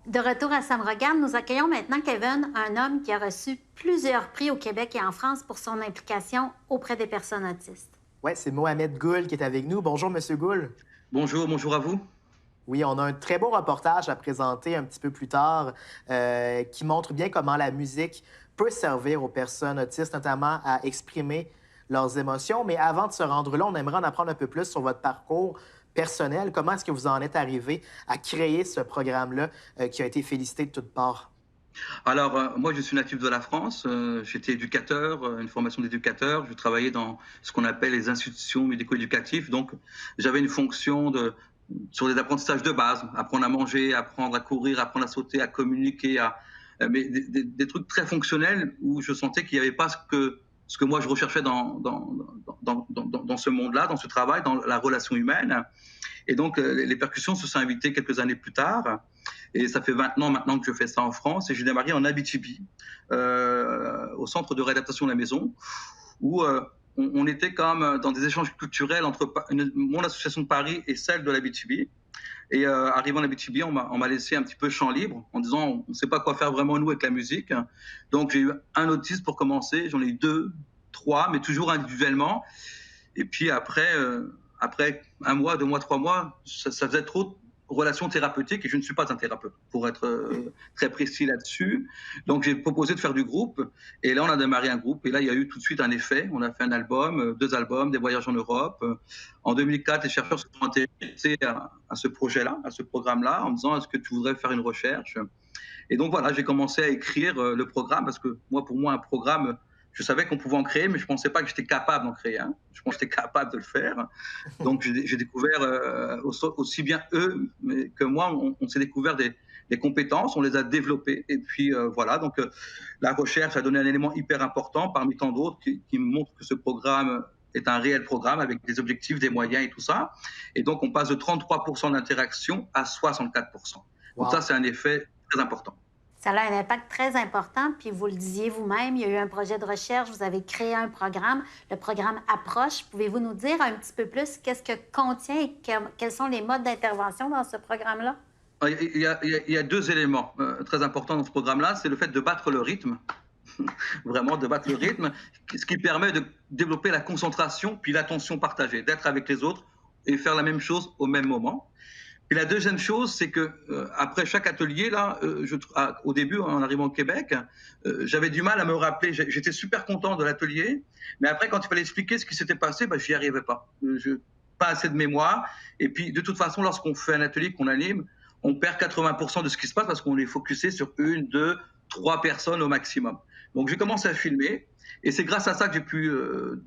De retour à Ça me regarde, nous accueillons maintenant Kevin, un homme qui a reçu plusieurs prix au Québec et en France pour son implication auprès des personnes autistes. Ouais, c'est Mohamed Goul qui est avec nous. Bonjour, Monsieur Goul. Bonjour, bonjour à vous. Oui, on a un très beau reportage à présenter un petit peu plus tard qui montre bien comment la musique peut servir aux personnes autistes, notamment à exprimer leurs émotions. Mais avant de se rendre là, on aimerait en apprendre un peu plus sur votre parcours personnel. Comment est-ce que vous en êtes arrivé à créer ce programme-là qui a été félicité de toutes parts? Alors, moi, je suis natif de la France. J'étais éducateur, une formation d'éducateur. Je travaillais dans ce qu'on appelle les institutions médico-éducatives. Donc, j'avais une fonction sur des apprentissages de base, apprendre à manger, apprendre à courir, apprendre à sauter, à communiquer, mais des trucs très fonctionnels où je sentais qu'il n'y avait pas ce que moi je recherchais dans ce monde-là, dans ce travail, dans la relation humaine. Et donc, les percussions se sont invitées quelques années plus tard. Et ça fait 20 ans maintenant que je fais ça en France. Et j'ai démarré en Abitibi, au centre de réadaptation de la maison, où on était comme dans des échanges culturels entre mon association de Paris et celle de l'Abitibi. Et arrivant en Abitibi, on m'a laissé un petit peu champ libre en disant on ne sait pas quoi faire vraiment nous avec la musique. Donc j'ai eu un autiste pour commencer, j'en ai eu deux, trois, mais toujours individuellement. Et puis après un mois, 2 mois, 3 mois, ça faisait trop de relations thérapeutiques et je ne suis pas un thérapeute, pour être très précis là-dessus. Donc j'ai proposé de faire du groupe et là on a démarré un groupe et là il y a eu tout de suite un effet. On a fait un album, 2 albums, des voyages en Europe. En 2004, les chercheurs se sont intéressés à ce projet-là, à ce programme-là, en me disant est-ce que tu voudrais faire une recherche? Et donc voilà, j'ai commencé à écrire le programme parce que pour moi, un programme, je savais qu'on pouvait en créer, mais je ne pensais pas que j'étais capable d'en créer un. Je pensais que j'étais capable de le faire. Donc j'ai découvert, aussi bien eux que moi, on s'est découvert des compétences, on les a développées. Et puis voilà, donc la recherche a donné un élément hyper important parmi tant d'autres qui me montre que ce programme est un réel programme avec des objectifs, des moyens et tout ça. Et donc on passe de 33% d'interaction à 64%. Donc ça, Wow. c'est un effet très important. Ça a un impact très important, puis vous le disiez vous-même, il y a eu un projet de recherche, vous avez créé un programme, le programme Approche. Pouvez-vous nous dire un petit peu plus qu'est-ce que contient et quels sont les modes d'intervention dans ce programme-là? Il y a deux éléments très importants dans ce programme-là. C'est le fait de battre le rythme, vraiment de battre le rythme, ce qui permet de développer la concentration puis l'attention partagée, d'être avec les autres et faire la même chose au même moment. Et la deuxième chose, c'est que après chaque atelier, là, au début, en arrivant au Québec, j'avais du mal à me rappeler. J'étais super content de l'atelier, mais après, quand il fallait expliquer ce qui s'était passé, je n'y arrivais pas. Pas assez de mémoire. Et puis, de toute façon, lorsqu'on fait un atelier, qu'on anime, on perd 80% de ce qui se passe parce qu'on est focusé sur une, deux, trois personnes au maximum. Donc, j'ai commencé à filmer. Et c'est grâce à ça que j'ai pu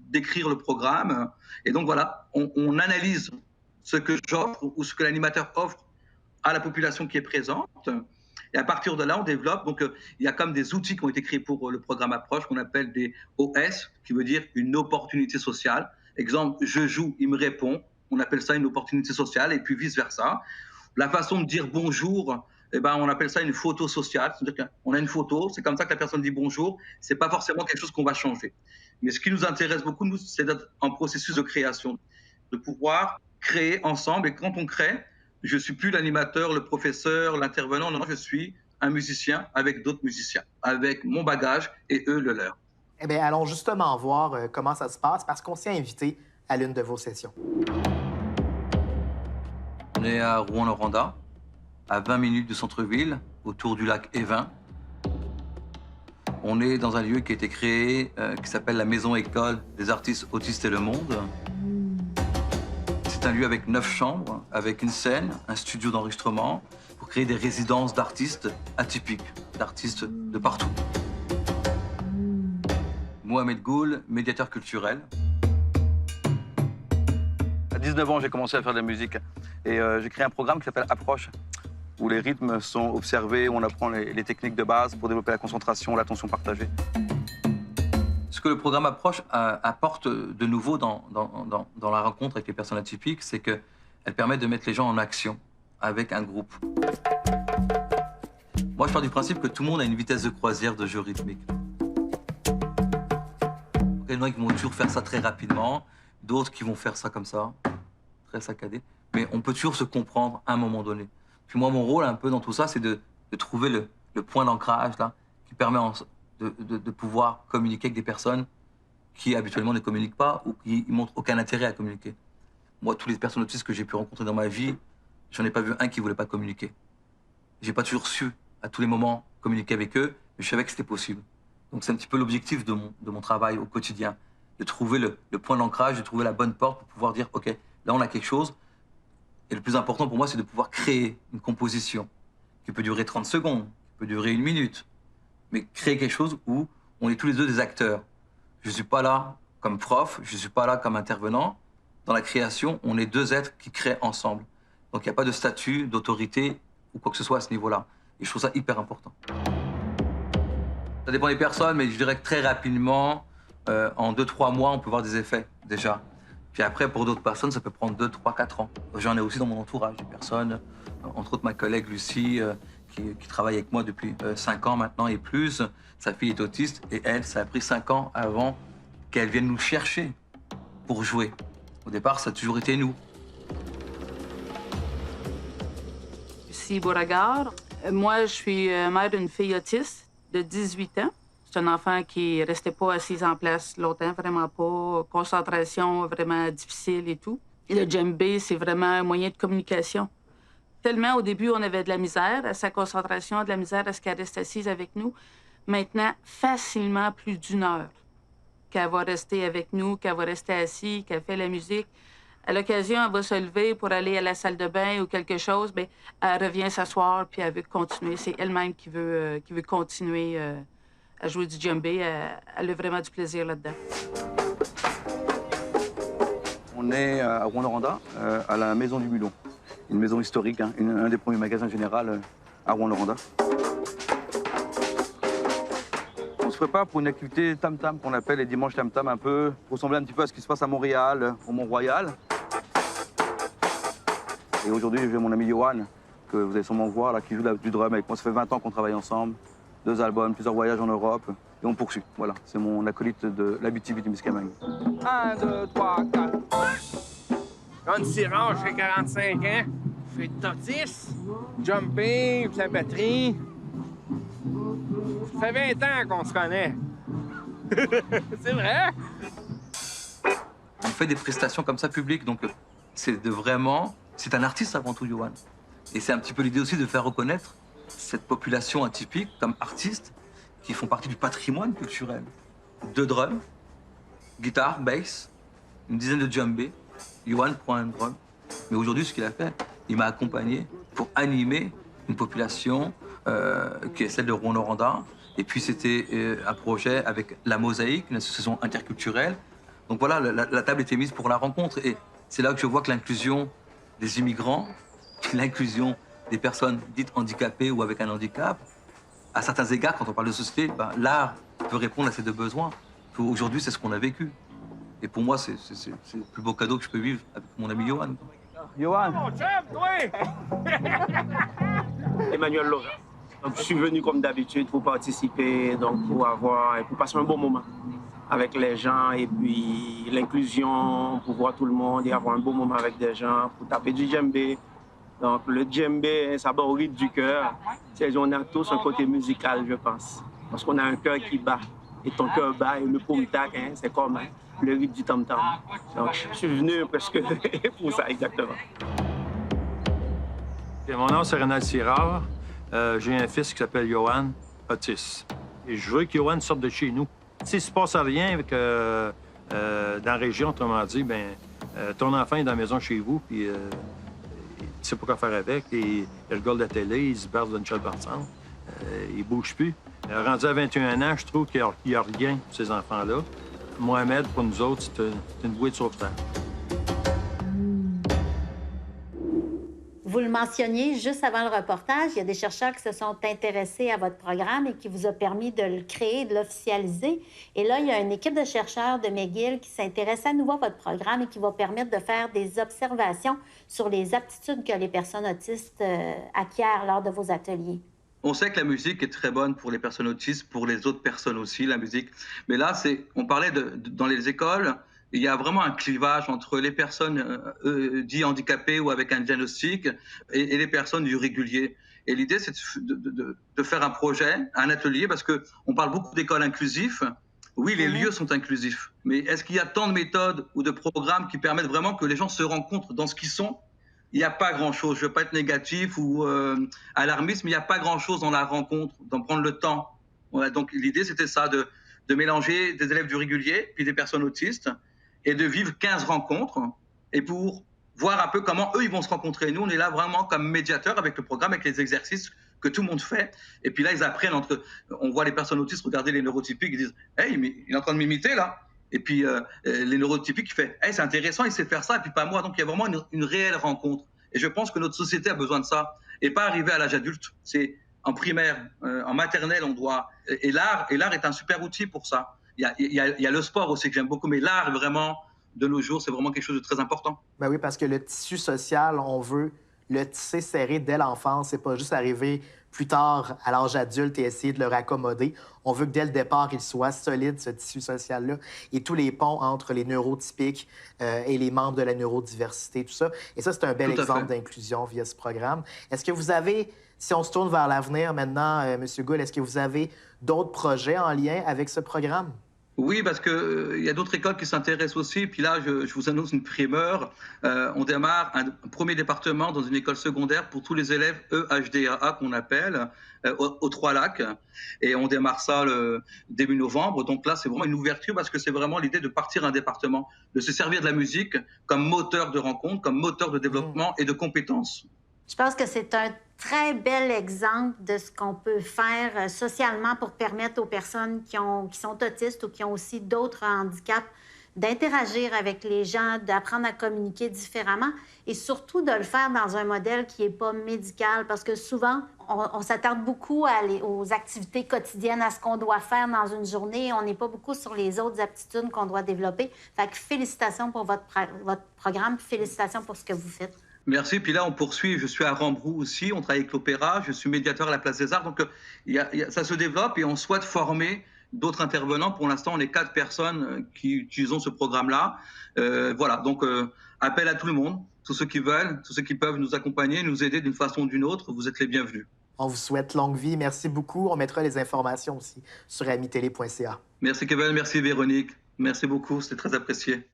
décrire le programme. Et donc, voilà, on analyse ce que j'offre ou ce que l'animateur offre à la population qui est présente. Et à partir de là, on développe. Donc, il y a comme des outils qui ont été créés pour le programme Approche qu'on appelle des OS, qui veut dire une opportunité sociale. Exemple, je joue, il me répond. On appelle ça une opportunité sociale et puis vice-versa. La façon de dire bonjour, on appelle ça une photo sociale. C'est-à-dire qu'on a une photo, c'est comme ça que la personne dit bonjour. C'est pas forcément quelque chose qu'on va changer. Mais ce qui nous intéresse beaucoup, nous, c'est d'être en processus de création, de pouvoir créer ensemble. Et quand on crée, je ne suis plus l'animateur, le professeur, l'intervenant. Non, je suis un musicien avec d'autres musiciens, avec mon bagage et eux le leur. Eh bien, allons justement voir comment ça se passe parce qu'on s'est invité à l'une de vos sessions. On est à Rouen-Noranda, à 20 minutes du centre-ville, autour du lac Évin. On est dans un lieu qui a été créé, qui s'appelle la Maison École des artistes autistes et le monde. C'est un lieu avec 9 chambres, avec une scène, un studio d'enregistrement, pour créer des résidences d'artistes atypiques, d'artistes de partout. Mohamed Goul, médiateur culturel. À 19 ans, j'ai commencé à faire de la musique et j'ai créé un programme qui s'appelle Approche, où les rythmes sont observés, où on apprend les techniques de base pour développer la concentration, l'attention partagée. Ce que le programme Approche apporte de nouveau dans la rencontre avec les personnes atypiques, c'est qu'elle permet de mettre les gens en action avec un groupe. Moi, je pars du principe que tout le monde a une vitesse de croisière de jeu rythmique. Il y en a qui vont toujours faire ça très rapidement, d'autres qui vont faire ça comme ça, très saccadé. Mais on peut toujours se comprendre à un moment donné. Puis moi, mon rôle un peu dans tout ça, c'est de de trouver le point d'ancrage là, qui permet de pouvoir communiquer avec des personnes qui habituellement ne communiquent pas ou qui ne montrent aucun intérêt à communiquer. Moi, toutes les personnes autistes que j'ai pu rencontrer dans ma vie, j'en ai pas vu un qui ne voulait pas communiquer. J'ai pas toujours su, à tous les moments, communiquer avec eux, mais je savais que c'était possible. Donc c'est un petit peu l'objectif de mon travail au quotidien, de trouver le point d'ancrage, de trouver la bonne porte pour pouvoir dire, OK, là on a quelque chose. Et le plus important pour moi, c'est de pouvoir créer une composition qui peut durer 30 secondes, qui peut durer 1 minute, mais créer quelque chose où on est tous les deux des acteurs. Je ne suis pas là comme prof, je ne suis pas là comme intervenant. Dans la création, on est 2 êtres qui créent ensemble. Donc il n'y a pas de statut, d'autorité ou quoi que ce soit à ce niveau-là. Et je trouve ça hyper important. Ça dépend des personnes, mais je dirais que très rapidement, en 2-3 mois, on peut voir des effets déjà. Puis après, pour d'autres personnes, ça peut prendre 2, 3, 4 ans. J'en ai aussi dans mon entourage, des personnes, entre autres ma collègue Lucie, qui travaille avec moi depuis 5 ans maintenant et plus. Sa fille est autiste et elle, ça a pris 5 ans avant qu'elle vienne nous chercher pour jouer. Au départ, ça a toujours été nous. Lucie Beauregard. Moi, je suis mère d'une fille autiste de 18 ans. C'est un enfant qui ne restait pas assis en place longtemps, vraiment pas. Concentration vraiment difficile et tout. Et le djembé, c'est vraiment un moyen de communication. Tellement, au début, on avait de la misère à sa concentration, de la misère à ce qu'elle reste assise avec nous. Maintenant, facilement plus d'1 heure qu'elle va rester avec nous, qu'elle va rester assise, qu'elle fait la musique. À l'occasion, elle va se lever pour aller à la salle de bain ou quelque chose, bien, elle revient s'asseoir puis elle veut continuer. C'est elle-même qui veut continuer à jouer du djembé. Elle a vraiment du plaisir là-dedans. On est à Rouyn-Noranda, à la Maison du Mulot. Une maison historique, hein, un des premiers magasins général à Rouyn-Noranda. On se prépare pour une activité tam-tam qu'on appelle les dimanches tam-tam, un peu, pour ressembler un petit peu à ce qui se passe à Montréal, au Mont-Royal. Et aujourd'hui, j'ai mon ami Johan, que vous allez sûrement voir, là, qui joue du drum avec moi. Ça fait 20 ans qu'on travaille ensemble, 2 albums, plusieurs voyages en Europe, et on poursuit. Voilà, c'est mon acolyte de l'Abitibi-Témiscamingue. 1, 2, 3, 4. John Sirard, j'ai 45 ans. Je fais de totis, jumping, de la batterie. Ça fait 20 ans qu'on se connaît. C'est vrai? On fait des prestations comme ça publiques, donc c'est vraiment... C'est un artiste avant tout, Johan. Et c'est un petit peu l'idée aussi de faire reconnaître cette population atypique comme artistes qui font partie du patrimoine culturel. 2 drums, guitare, bass, une dizaine de djembés. Johan prend un drum. Mais aujourd'hui, ce qu'il a fait, il m'a accompagné pour animer une population qui est celle de Rouyn-Noranda. Et puis, c'était un projet avec La Mosaïque, une association interculturelle. Donc voilà, la table était mise pour la rencontre. Et c'est là que je vois que l'inclusion des immigrants, l'inclusion des personnes dites handicapées ou avec un handicap, à certains égards, quand on parle de société, ben, l'art peut répondre à ces 2 besoins. Aujourd'hui, c'est ce qu'on a vécu. Et pour moi, c'est le plus beau cadeau que je peux vivre avec mon ami Johan. Johan! Mon chum, toi! Emmanuel Laurent. Donc, je suis venu comme d'habitude pour participer, donc pour passer un bon moment avec les gens et puis l'inclusion, pour voir tout le monde et avoir un bon moment avec des gens, pour taper du djembé. Donc le djembé, ça bat au rythme du cœur. On a tous un côté musical, je pense, parce qu'on a un cœur qui bat. Et ton cœur bat et le poum-tac, hein, c'est comme le rythme du tam-tam. Donc je suis venu presque pour ça, exactement. Et mon nom, c'est Ronald Sirard. J'ai un fils qui s'appelle Johan Otis. Et je veux que Johan sorte de chez nous. S'il ne se passe rien avec, dans la région, autrement dit, ben, ton enfant est dans la maison chez vous, puis il ne sait pas quoi faire avec. Et il regarde la télé, il se berce d'une chatte partisane. Il ne bouge plus. Rendu à 21 ans, je trouve qu'il n'y a rien pour ces enfants-là. Mohamed, pour nous autres, c'est une bouée de sauvetage. Vous le mentionniez juste avant le reportage, il y a des chercheurs qui se sont intéressés à votre programme et qui vous a permis de le créer, de l'officialiser. Et là, il y a une équipe de chercheurs de McGill qui s'intéresse à nouveau à votre programme et qui va permettre de faire des observations sur les aptitudes que les personnes autistes acquièrent lors de vos ateliers. On sait que la musique est très bonne pour les personnes autistes, pour les autres personnes aussi, la musique. Mais là, on parlait dans les écoles, il y a vraiment un clivage entre les personnes dites handicapées ou avec un diagnostic et les personnes du régulier. Et l'idée, c'est de faire un projet, un atelier, parce qu'on parle beaucoup d'écoles inclusives. Oui, les lieux sont inclusifs, mais est-ce qu'il y a tant de méthodes ou de programmes qui permettent vraiment que les gens se rencontrent dans ce qu'ils sont? Il n'y a pas grand-chose. Je ne veux pas être négatif ou alarmiste, mais il n'y a pas grand-chose dans la rencontre, d'en prendre le temps. Voilà, donc l'idée, c'était ça, de mélanger des élèves du régulier, puis des personnes autistes, et de vivre 15 rencontres, et pour voir un peu comment eux, ils vont se rencontrer. Nous, on est là vraiment comme médiateurs avec le programme, avec les exercices que tout le monde fait. Et puis là, ils apprennent on voit les personnes autistes regarder les neurotypiques, ils disent « Hey, mais il est en train de m'imiter, là !» Et puis les neurotypiques, ils font « Hey, c'est intéressant, il sait faire ça, et puis pas moi. » Donc il y a vraiment une réelle rencontre. Et je pense que notre société a besoin de ça. Et pas arriver à l'âge adulte. C'est en primaire, en maternelle, on doit... Et l'art est un super outil pour ça. Il y a le sport aussi que j'aime beaucoup, mais l'art, vraiment, de nos jours, c'est vraiment quelque chose de très important. Ben oui, parce que le tissu social, on veut le tisser serré dès l'enfance. C'est pas juste arriver plus tard à l'âge adulte et essayer de le raccommoder. On veut que dès le départ, il soit solide, ce tissu social-là, et tous les ponts entre les neurotypiques et les membres de la neurodiversité, tout ça. Et ça, c'est un bel exemple d'inclusion via ce programme. Est-ce que vous avez, si on se tourne vers l'avenir maintenant, M. Gould, est-ce que vous avez d'autres projets en lien avec ce programme? Oui, parce qu'il y a d'autres écoles qui s'intéressent aussi. Puis là, je vous annonce une primeur. On démarre un premier département dans une école secondaire pour tous les élèves EHDAA qu'on appelle, aux Trois-Lacs. Et on démarre ça le début novembre. Donc là, c'est vraiment une ouverture parce que c'est vraiment l'idée de partir un département, de se servir de la musique comme moteur de rencontre, comme moteur de développement et de compétences. Je pense que c'est un très bel exemple de ce qu'on peut faire socialement pour permettre aux personnes qui sont autistes ou qui ont aussi d'autres handicaps d'interagir avec les gens, d'apprendre à communiquer différemment et surtout de le faire dans un modèle qui n'est pas médical parce que souvent, on s'attarde beaucoup aux activités quotidiennes, à ce qu'on doit faire dans une journée. On n'est pas beaucoup sur les autres aptitudes qu'on doit développer. Fait que félicitations pour votre programme, félicitations pour ce que vous faites. Merci. Puis là, on poursuit. Je suis à Rambrou aussi. On travaille avec l'Opéra. Je suis médiateur à la Place des Arts. Donc, ça se développe et on souhaite former d'autres intervenants. Pour l'instant, on est 4 personnes qui utilisons ce programme-là. Voilà. Donc, appel à tout le monde. Tous ceux qui veulent, tous ceux qui peuvent nous accompagner, nous aider d'une façon ou d'une autre. Vous êtes les bienvenus. On vous souhaite longue vie. Merci beaucoup. On mettra les informations aussi sur amitélé.ca. Merci Kevin. Merci Véronique. Merci beaucoup. C'était très apprécié.